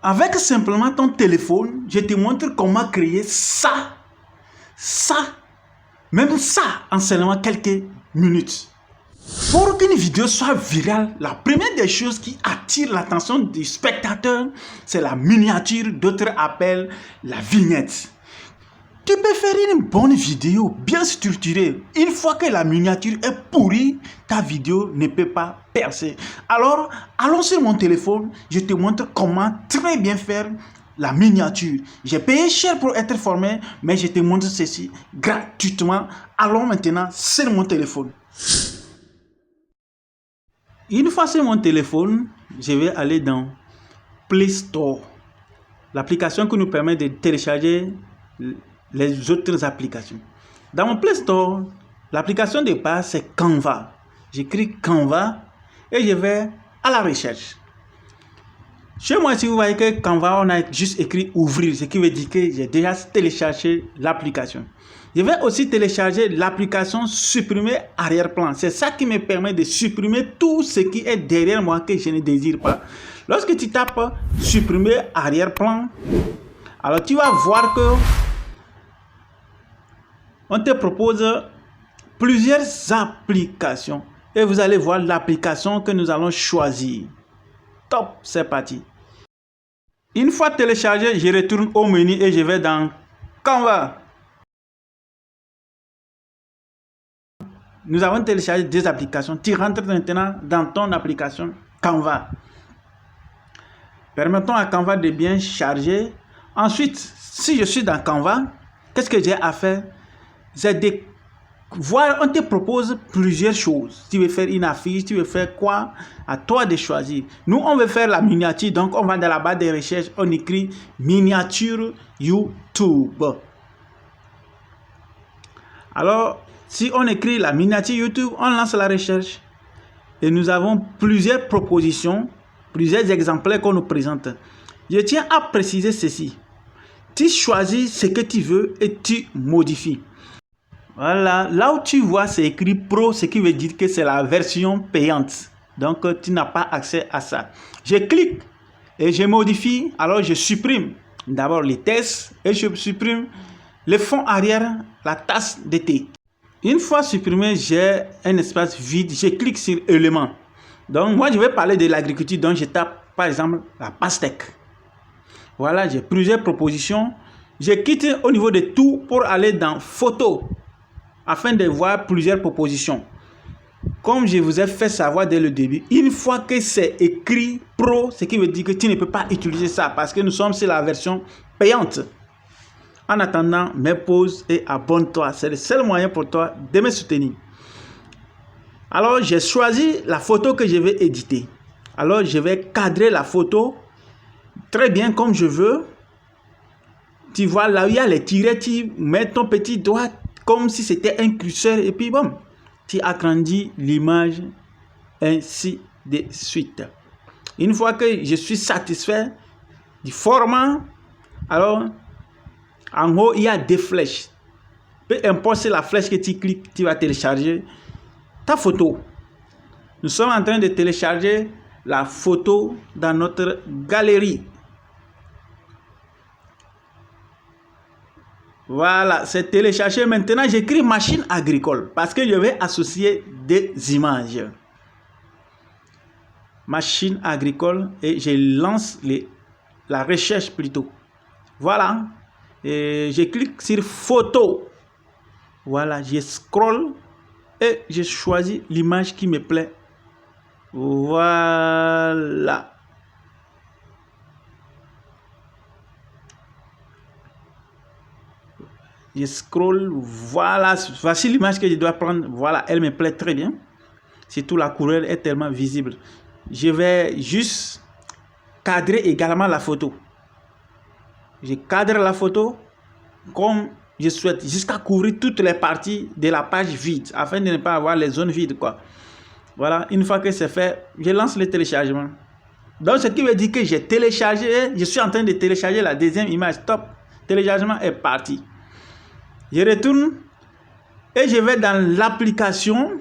Avec simplement ton téléphone, je te montre comment créer ça, même ça en seulement quelques minutes. Pour qu'une vidéo soit virale, la première des choses qui attire l'attention du spectateur, c'est la miniature, d'autres appellent la vignette. Tu peux faire une bonne vidéo bien structurée. Une fois que la miniature est pourrie, ta vidéo ne peut pas percer. Alors, allons sur mon téléphone, je te montre comment très bien faire la miniature. J'ai payé cher pour être formé, mais je te montre ceci gratuitement. Allons maintenant sur mon téléphone. Une fois sur mon téléphone, je vais aller dans Play Store, l'application qui nous permet de télécharger les autres applications. Dans mon Play Store, l'application de base c'est Canva. J'écris Canva et je vais à la recherche. Chez moi, si vous voyez que Canva, on a juste écrit ouvrir, ce qui veut dire que j'ai déjà téléchargé l'application. Je vais aussi télécharger l'application supprimer arrière-plan. C'est ça qui me permet de supprimer tout ce qui est derrière moi que je ne désire pas. Lorsque tu tapes supprimer arrière-plan, alors tu vas voir que on te propose plusieurs applications et vous allez voir l'application que nous allons choisir. Top, c'est parti. Une fois téléchargé, je retourne au menu et je vais dans Canva. Nous avons téléchargé deux applications. Tu rentres maintenant dans ton application Canva. Permettons à Canva de bien charger. Ensuite, si je suis dans Canva, qu'est-ce que j'ai à faire? C'est de voir, on te propose plusieurs choses. Tu veux faire une affiche, tu veux faire quoi? À toi de choisir. Nous, on veut faire la miniature. Donc, on va dans la barre de recherche, on écrit miniature YouTube. Alors, si on écrit la miniature YouTube, on lance la recherche. Et nous avons plusieurs propositions, plusieurs exemplaires qu'on nous présente. Je tiens à préciser ceci. Tu choisis ce que tu veux et tu modifies. Voilà, là où tu vois, c'est écrit Pro, ce qui veut dire que c'est la version payante. Donc, tu n'as pas accès à ça. Je clique et je modifie. Alors, je supprime d'abord les textes et je supprime le fond arrière, la tasse de thé. Une fois supprimé, j'ai un espace vide. Je clique sur éléments. Donc, moi, je vais parler de l'agriculture. Donc, je tape, par exemple, la pastèque. Voilà, j'ai plusieurs propositions. Je quitte au niveau de tout pour aller dans photo afin de voir plusieurs propositions. Comme je vous ai fait savoir dès le début, une fois que c'est écrit Pro, ce qui veut dire que tu ne peux pas utiliser ça parce que nous sommes sur la version payante. En attendant, mets pause et abonne-toi. C'est le seul moyen pour toi de me soutenir. Alors, j'ai choisi la photo que je vais éditer. Alors, je vais cadrer la photo très bien comme je veux. Tu vois, là où il y a les tirets, tu mets ton petit doigt comme si c'était un curseur et puis bon, tu agrandis l'image ainsi de suite. Une fois que je suis satisfait du format, alors en haut il y a des flèches. Peu importe c'est la flèche que tu cliques, tu vas télécharger ta photo. Nous sommes en train de télécharger la photo dans notre galerie. Voilà, c'est téléchargé. Maintenant, j'écris machine agricole parce que je vais associer des images. Machine agricole et je lance la recherche plutôt. Voilà, et je clique sur photo. Voilà, je scroll et je choisis l'image qui me plaît. Voilà. Je scroll, voilà, voici l'image que je dois prendre. Voilà, elle me plaît très bien. Surtout la couleur est tellement visible. Je vais juste cadrer également la photo. Je cadre la photo comme je souhaite, jusqu'à couvrir toutes les parties de la page vide, afin de ne pas avoir les zones vides, quoi. Voilà, une fois que c'est fait, je lance le téléchargement. Donc, ce qui veut dire que j'ai téléchargé, je suis en train de télécharger la deuxième image. Top, téléchargement est parti. Je retourne et je vais dans l'application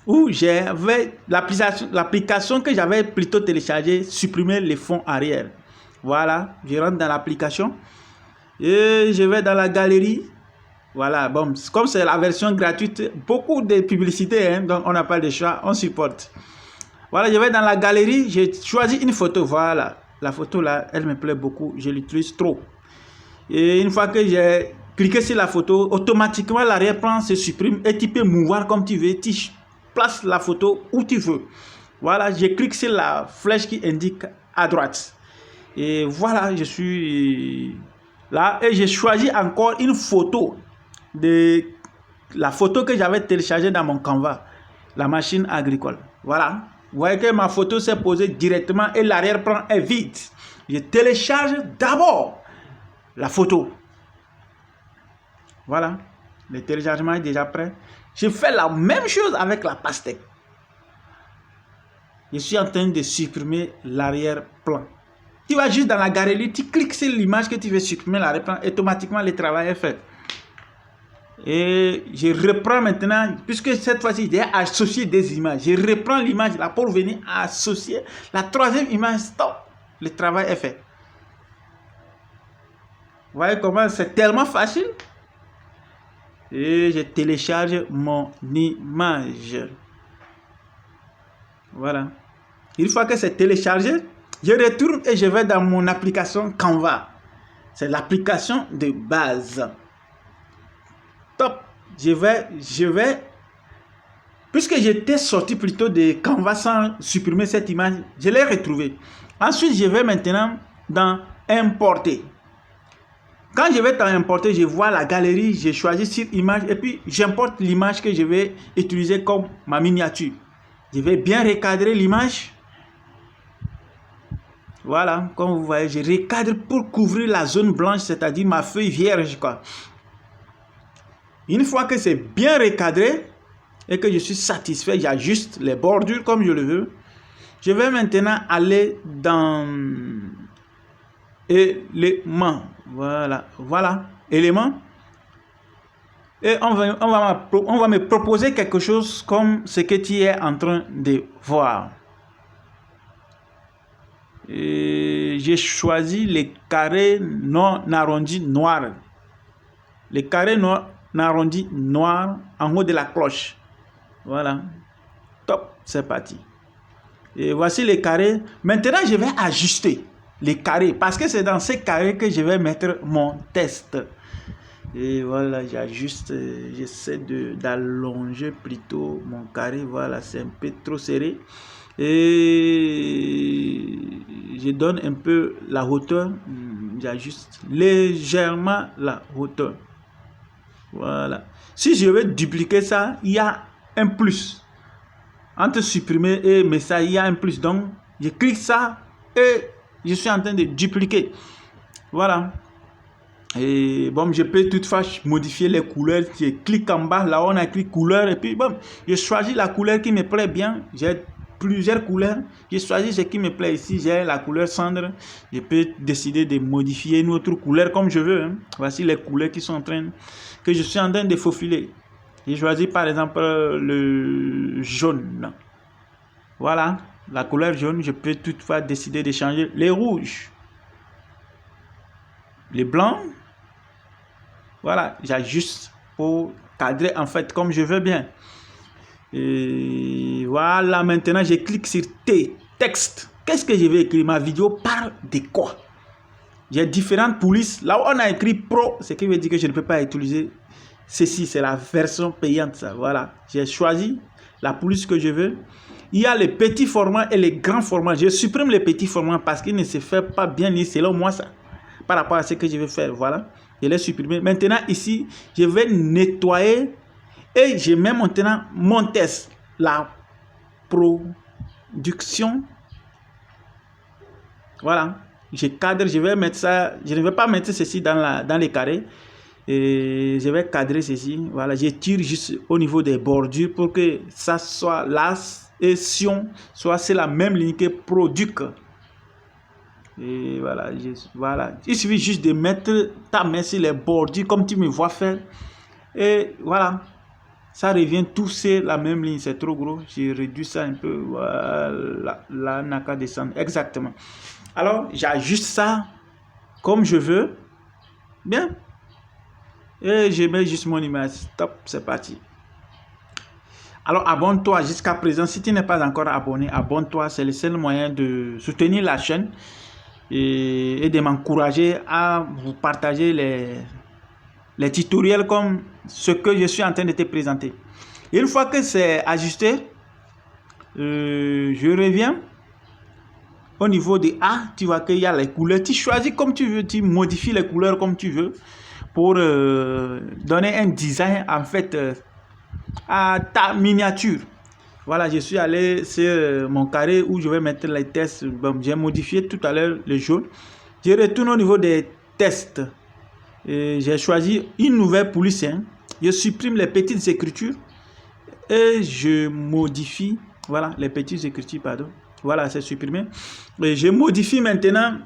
où j'avais l'application que j'avais plutôt téléchargée, supprimer les fonds arrière. Voilà, je rentre dans l'application et je vais dans la galerie. Voilà, bon, comme c'est la version gratuite, beaucoup de publicités, hein, donc on n'a pas de choix, on supporte. Voilà, je vais dans la galerie, j'ai choisi une photo, voilà. La photo là, elle me plaît beaucoup, je l'utilise trop. Et une fois que j'ai cliqué sur la photo, automatiquement l'arrière-plan se supprime et tu peux mouvoir comme tu veux, tu places la photo où tu veux. Voilà, je clique sur la flèche qui indique à droite. Et voilà, je suis là et j'ai choisi encore une photo de la photo que j'avais téléchargée dans mon Canva, la machine agricole. Voilà, vous voyez que ma photo s'est posée directement et l'arrière-plan est vide. Je télécharge d'abord la photo. Voilà, le téléchargement est déjà prêt. Je fais la même chose avec la pastèque. Je suis en train de supprimer l'arrière-plan. Tu vas juste dans la galerie, tu cliques sur l'image que tu veux supprimer l'arrière-plan, automatiquement le travail est fait. Et je reprends maintenant, puisque cette fois-ci j'ai associé des images, je reprends l'image là pour venir associer la troisième image. Stop, le travail est fait. Vous voyez comment c'est tellement facile. Et je télécharge mon image. Voilà. Une fois que c'est téléchargé, je retourne et je vais dans mon application Canva. C'est l'application de base. Top. Je vais, puisque j'étais sorti plutôt de Canva sans supprimer cette image, je l'ai retrouvée. Ensuite, je vais maintenant dans Importer. Quand je vais dans Importer, je vois la galerie, je choisis sur image et puis j'importe l'image que je vais utiliser comme ma miniature. Je vais bien recadrer l'image. Voilà, comme vous voyez, je recadre pour couvrir la zone blanche, c'est-à-dire ma feuille vierge, quoi. Une fois que c'est bien recadré et que je suis satisfait, j'ajuste les bordures comme je le veux. Je vais maintenant aller dans éléments. Voilà, éléments. Et on va me proposer quelque chose comme ce que tu es en train de voir. J'ai choisi les carrés non arrondis noirs. Les carrés non arrondis noirs en haut de la cloche. Voilà. Top, c'est parti. Et voici les carrés. Maintenant, je vais ajuster les carrés parce que c'est dans ces carrés que je vais mettre mon test. Et voilà, j'ajuste, j'essaie d'allonger plutôt mon carré. Voilà, c'est un peu trop serré. Et je donne un peu la hauteur. J'ajuste légèrement la hauteur. Voilà. Si je veux dupliquer ça, il y a un plus. Entre supprimer et message, il y a un plus. Donc, je clique ça et je suis en train de dupliquer. Voilà. Et bon, je peux toutefois modifier les couleurs. Je clique en bas, là on a écrit couleur. Et puis bon, je choisis la couleur qui me plaît bien. J'ai plusieurs couleurs. Je choisis ce qui me plaît ici. J'ai la couleur cendre. Je peux décider de modifier une autre couleur comme je veux. Voici les couleurs que je suis en train de faufiler. J'ai choisi par exemple le jaune. Voilà, la couleur jaune. Je peux toutefois décider de changer les rouges. Les blancs. Voilà, j'ajuste pour cadrer en fait comme je veux bien. Et voilà, maintenant je clique sur texte. Qu'est-ce que je vais écrire? Ma vidéo parle de quoi? J'ai différentes polices. Là où on a écrit pro, ce qui veut dire que je ne peux pas utiliser ceci. C'est la version payante. Ça. Voilà, j'ai choisi la police que je veux. Il y a les petits formats et les grands formats. Je supprime les petits formats parce qu'il ne se fait pas bien lire selon moi ça. Par rapport à ce que je vais faire. Voilà, je l'ai supprimé. Maintenant ici, je vais nettoyer et je mets maintenant mon test. La production. Voilà. Je cadre, je vais mettre ça. Je ne vais pas mettre ceci dans les carrés. Et je vais cadrer ceci. Voilà, je tire juste au niveau des bordures pour que ça soit là. Et Sion soit c'est la même ligne que product. Et voilà, voilà. Il suffit juste de mettre ta main sur les bordures comme tu me vois faire. Et voilà. Ça revient tout c'est la même ligne. C'est trop gros. J'ai réduit ça un peu. Voilà. Là, n'a qu'à descendre. Exactement. Alors, j'ajuste ça comme je veux. Bien. Et je mets juste mon image. Top, c'est parti. Alors, abonne-toi jusqu'à présent. Si tu n'es pas encore abonné, abonne-toi. C'est le seul moyen de soutenir la chaîne et de m'encourager à vous partager les tutoriels comme ce que je suis en train de te présenter. Et une fois que c'est ajusté, je reviens au niveau de A. Tu vois qu'il y a les couleurs. Tu choisis comme tu veux, tu modifies les couleurs comme tu veux pour donner un design en fait à ta miniature. Voilà, je suis allé sur mon carré où je vais mettre les tests. Bon, j'ai modifié tout à l'heure le jaune. Je retourne au niveau des tests. J'ai choisi une nouvelle police. Je supprime les petites écritures et je modifie. Voilà, les petites écritures, pardon. Voilà, c'est supprimé. Et je modifie maintenant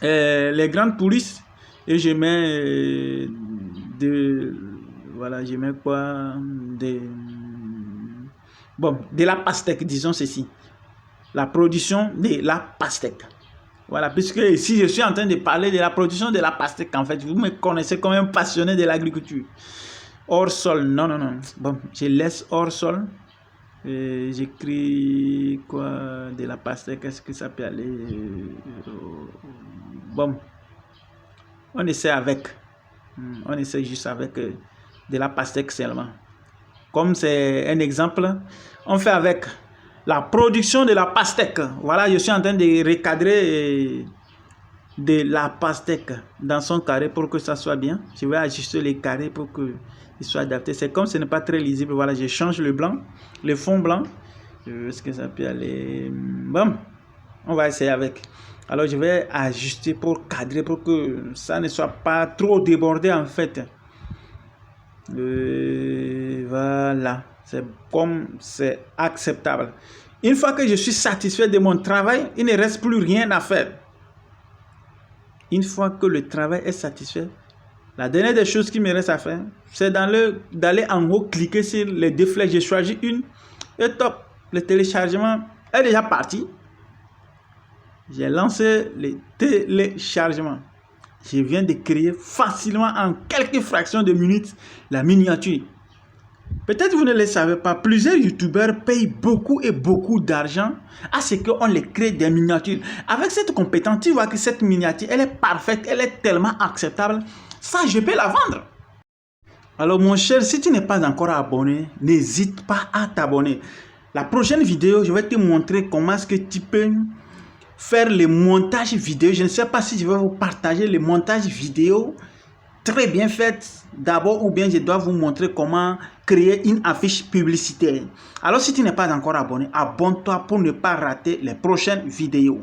les grandes polices et je mets voilà, je mets quoi bon, de la pastèque, disons ceci. La production de la pastèque. Voilà, puisque ici, je suis en train de parler de la production de la pastèque. En fait, vous me connaissez comme un passionné de l'agriculture. Hors sol, non, non, non. Bon, je laisse hors sol. J'écris quoi de la pastèque, est-ce que ça peut aller? Bon, on essaie avec. On essaie juste avec de la pastèque seulement. Comme c'est un exemple, on fait avec la production de la pastèque. Voilà, je suis en train de recadrer de la pastèque dans son carré pour que ça soit bien. Je vais ajuster les carrés pour qu'il soit adapté. C'est comme ce n'est pas très lisible. Voilà, je change le blanc, le fond blanc. Est-ce que ça peut aller? Bon, on va essayer avec. Alors, je vais ajuster pour cadrer pour que ça ne soit pas trop débordé en fait. Voilà, c'est comme c'est acceptable. Une fois que je suis satisfait de mon travail, il ne reste plus rien à faire. Une fois que le travail est satisfait, la dernière des choses qui me reste à faire, c'est d'aller en haut, cliquer sur les deux flèches. J'ai choisi une et top, le téléchargement est déjà parti. J'ai lancé le téléchargement. Je viens de créer facilement en quelques fractions de minutes la miniature. Peut-être vous ne le savez pas, plusieurs youtubeurs payent beaucoup et beaucoup d'argent à ce qu'on les crée des miniatures. Avec cette compétence, tu vois que cette miniature, elle est parfaite, elle est tellement acceptable. Ça, je peux la vendre. Alors mon cher, si tu n'es pas encore abonné, n'hésite pas à t'abonner. La prochaine vidéo, je vais te montrer comment est-ce que tu peux faire le montage vidéo. Je ne sais pas si je vais vous partager le montage vidéo très bien fait d'abord ou bien je dois vous montrer comment créer une affiche publicitaire. Alors si tu n'es pas encore abonné, abonne-toi pour ne pas rater les prochaines vidéos.